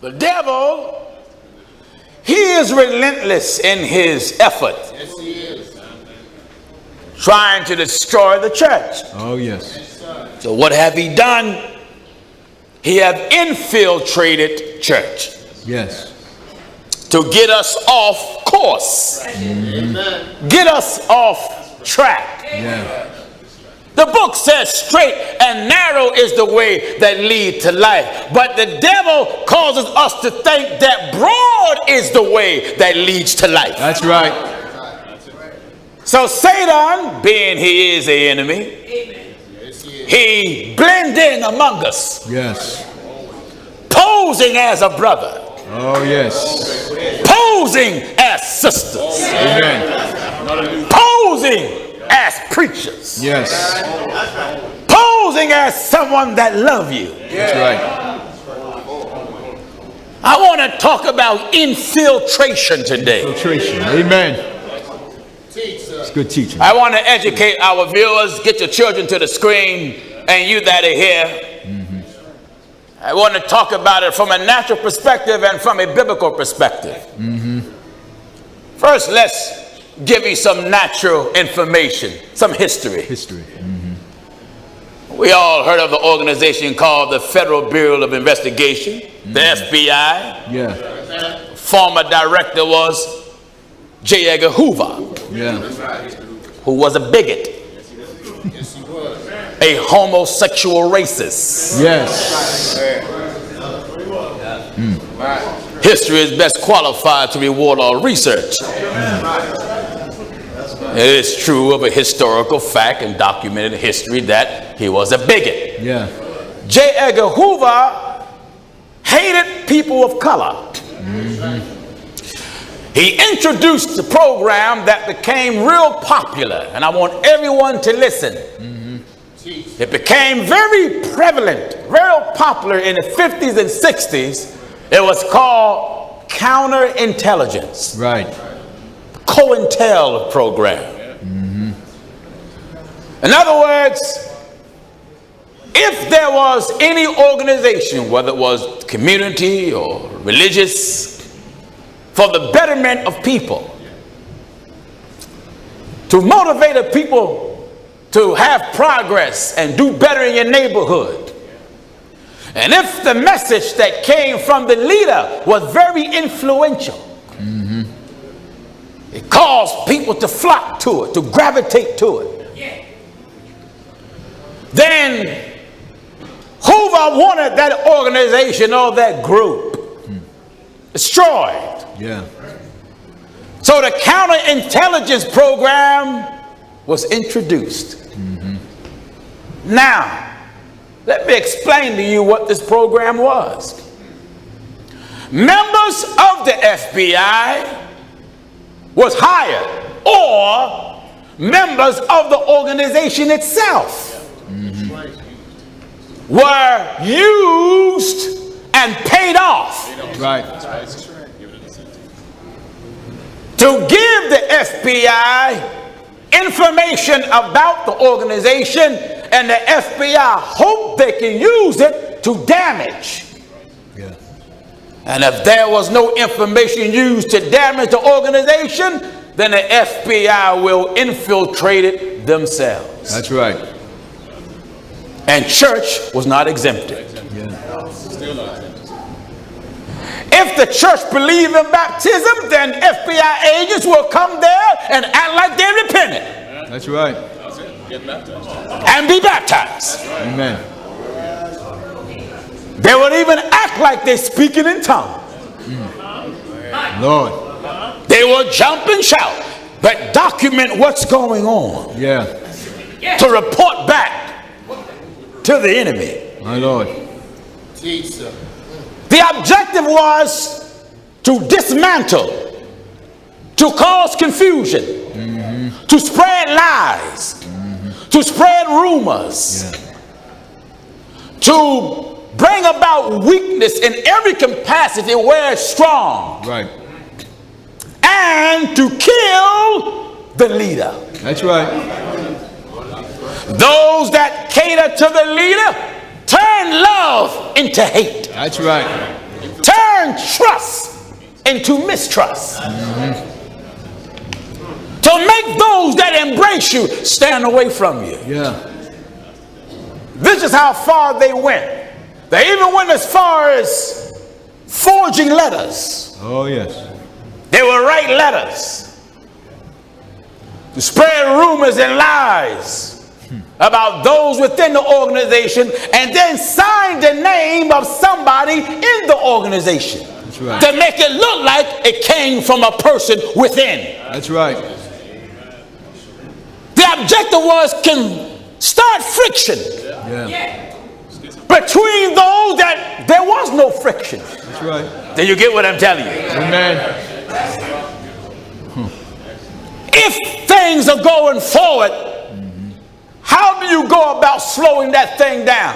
The devil, he is relentless in his effort. Yes, he is. Trying to destroy the church. Oh, yes. So what have he done? He have infiltrated church. Yes. To get us off course. Amen. Get us off track. Yeah. The book says straight and narrow is the way that lead to life. But the devil causes us to think that broad is the way that leads to life. That's right. So Satan, being he is the enemy, he blend in among us. Yes. Posing as a brother. Oh, yes. Posing as sisters. Amen. Posing as preachers. Yes. Posing as someone that love you. That's right. I want to talk about infiltration today. Filtration. Amen. It's good teaching. I want to educate our viewers. Get your children to the screen, and you that are here. I want to talk about it from a natural perspective and from a biblical perspective. First, let's give you some natural information, some history. We all heard of the organization called the Federal Bureau of Investigation, the FBI. Yeah. Former director was J. Edgar Hoover, Yeah. who was a bigot, a homosexual racist. Yes. History is best qualified to reward all research. It is true of a historical fact and documented history that he was a bigot. Yeah. J. Edgar Hoover hated people of color. He introduced a program that became real popular, and I want everyone to listen. It became very prevalent, very popular in the 50s and 60s. It was called counterintelligence. Right. COINTEL program. In other words, if there was any organization, whether it was community or religious, for the betterment of people, to motivate the people to have progress and do better in your neighborhood, and if the message that came from the leader was very influential, it caused people to flock to it, to gravitate to it. Then Hoover wanted that organization or that group destroyed. Yeah. So the counterintelligence program was introduced. Now, let me explain to you what this program was. Members of the FBI was hired, or members of the organization itself were used and paid off Right. to give the FBI information about the organization, and the FBI hoped they can use it to damage. Yeah. And if there was no information used to damage the organization, then the FBI will infiltrate it themselves. That's right. And church was not exempted. Yeah. If the church believed in baptism, then FBI agents will come there and act like they repented. That's right. And be baptized. Amen. They would even act like they're speaking in tongues. Lord. They will jump and shout, but document what's going on Yeah. to report back to the enemy. My Lord. The objective was to dismantle, to cause confusion, to spread lies, to spread rumors, to bring about weakness in every capacity where it's strong, Right. and to kill the leader. That's right. Those that cater to the leader turn love into hate. That's right. turn trust into mistrust. To make those that embrace you stand away from you. Yeah. This is how far they went. They even went as far as forging letters. Oh, yes. They would write letters to spread rumors and lies about those within the organization, and then sign the name of somebody in the organization. That's right. To make it look like it came from a person within. That's right. The objective was can start friction Yeah. between those that there was no friction. That's right. Do you get what I'm telling you? Amen. If things are going forward, how do you go about slowing that thing down?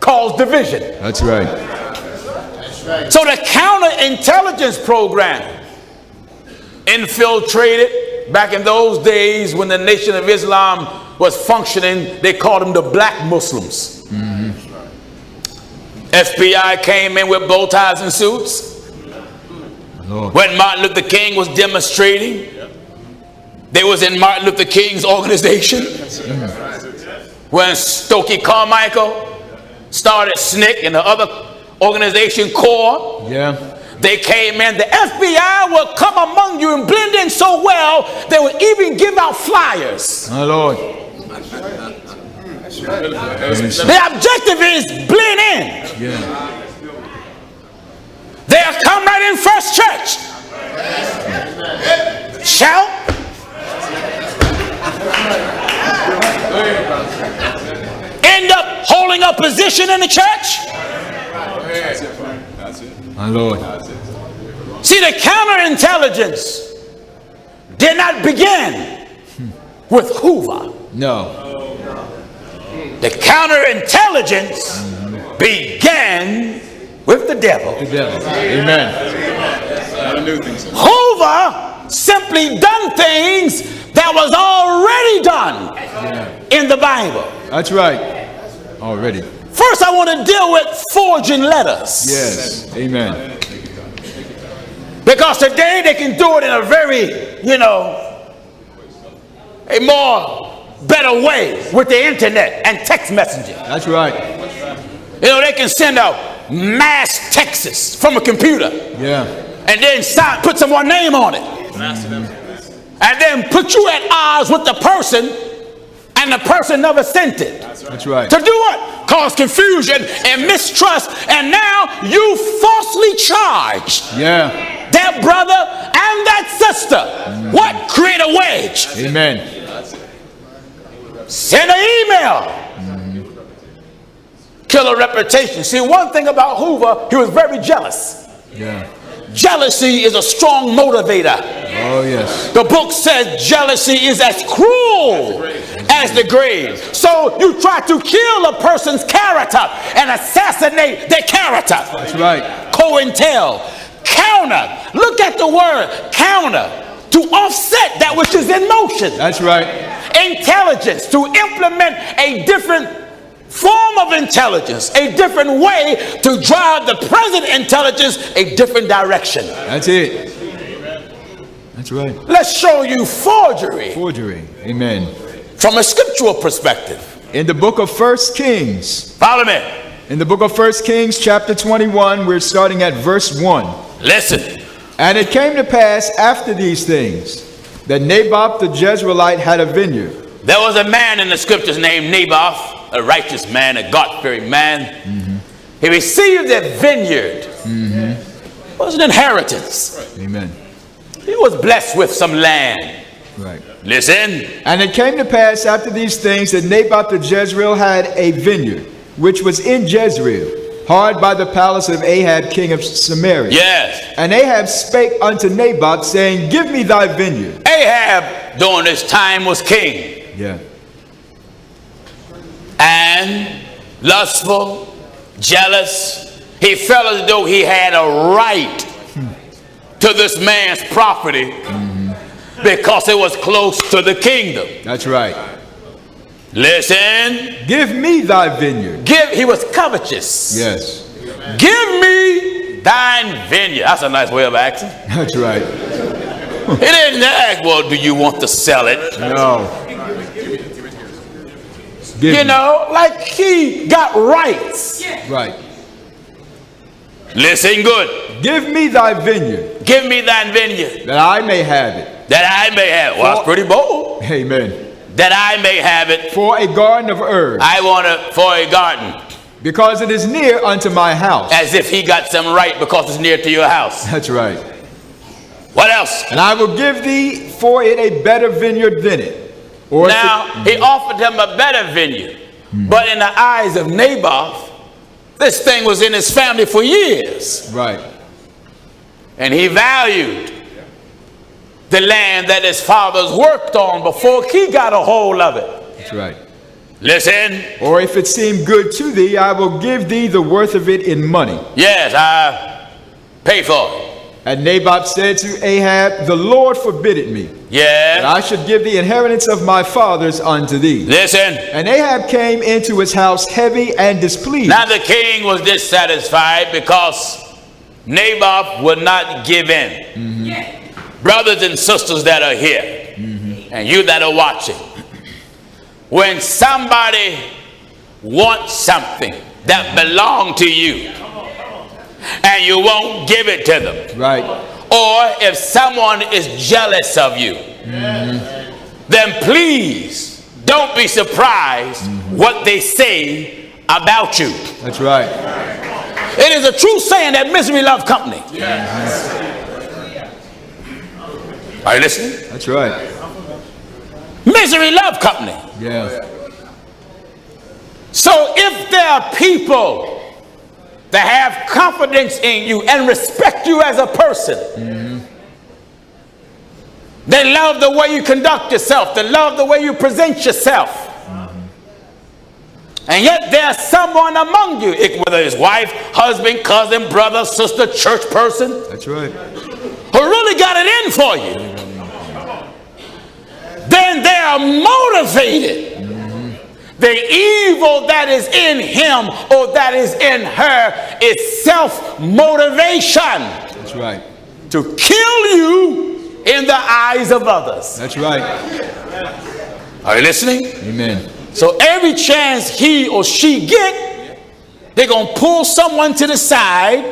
Cause division. That's right. So the counterintelligence program infiltrated back in those days when the Nation of Islam was functioning. They called them the black Muslims. FBI came in with bow ties and suits. Lord. When Martin Luther King was demonstrating, they was in Martin Luther King's organization. When Stokely Carmichael started SNCC and the other organization, CORE, Yeah. they came in. The FBI would come among you and blend in so well, they would even give out flyers. My Lord. The objective is blend in. Yeah. They'll come right in First Church. Shout. End up holding a position in the church. My Lord. See, the counterintelligence did not begin with Hoover. No. The counterintelligence began with the devil. The devil. Amen. Hoover simply done things that was already done in the Bible. That's right. Already. First, I want to deal with forging letters. Yes. Amen. Because today they can do it in a very, a more better way with the internet and text messaging. That's right. They can send out mass texts from a computer. Yeah. And then put someone's name on it. And then put you at odds with the person, and the person never sent it. That's right. To do what? Cause confusion and mistrust, and now you falsely charged that brother and that sister. What? Create a wedge. Amen. Send an email. Kill a reputation. See, one thing about Hoover, he was very jealous. Yeah. Jealousy is a strong motivator. Oh, yes. The book says jealousy is as cruel as the grave. So you try to kill a person's character and assassinate their character. That's right. Cointel. Counter. Look at the word counter. To offset that which is in motion. That's right. Intelligence. To implement a different form of intelligence, a different way to drive the present intelligence a different direction. That's it. That's right. Let's show you forgery. Forgery. Amen. From a scriptural perspective. In the book of 1 Kings. Follow me. In the book of 1 Kings, chapter 21, we're starting at verse 1. Listen. And it came to pass after these things that Naboth the Jezreelite had a vineyard. There was a man in the scriptures named Naboth, a righteous man, a God-fearing man. He received a vineyard. It was an inheritance. Amen. He was blessed with some land. Right. Listen. And it came to pass after these things that Naboth the Jezreel had a vineyard, which was in Jezreel, hard by the palace of Ahab king of Samaria. Yes. And Ahab spake unto Naboth, saying, Give me thy vineyard. Ahab during this time was king. Yeah. And lustful, jealous. He felt as though he had a right to this man's property because it was close to the kingdom. That's right. Listen. Give me thy vineyard. He was covetous. Yes. Give me thine vineyard. That's a nice way of asking. That's right. He didn't ask, well, do you want to sell it? No. You know, like he got rights. Right. Listen good. Give me thy vineyard, Give me thine vineyard, that I may have it. that I may have it. Well, that's pretty bold. Amen. That I may have it. For a garden of herbs, I want it for a garden. because it is near unto my house. As if he got some right because it's near to your house. That's right. What else? And I will give thee for it a better vineyard than it. Or Now, he offered him a better vineyard. But in the eyes of Naboth, this thing was in his family for years. right. And he valued the land that his fathers worked on before he got a hold of it. That's right. Listen. Or if it seem good to thee, I will give thee the worth of it in money. Yes, I pay for it. And Naboth said to Ahab, the Lord forbid it me, that Yes. I should give the inheritance of my fathers unto thee. Listen. And Ahab came into his house heavy and displeased. Now the king was dissatisfied because Naboth would not give in. Brothers and sisters that are here, and you that are watching, when somebody wants something that belongs to you and you won't give it to them, Right. or if someone is jealous of you, then please don't be surprised what they say about you. That's right. It is a true saying that misery loves company. Are you listening? That's right. Misery loves company. Yeah. So if there are people that have confidence in you and respect you as a person, they love the way you conduct yourself, they love the way you present yourself, and yet there's someone among you, whether it's wife, husband, cousin, brother, sister, church person, That's right. who really got it in for you, then they are motivated. The evil that is in him or that is in her is self-motivation. That's right. To kill you in the eyes of others. That's right. Are you listening? Amen. So every chance he or she get, they're going to pull someone to the side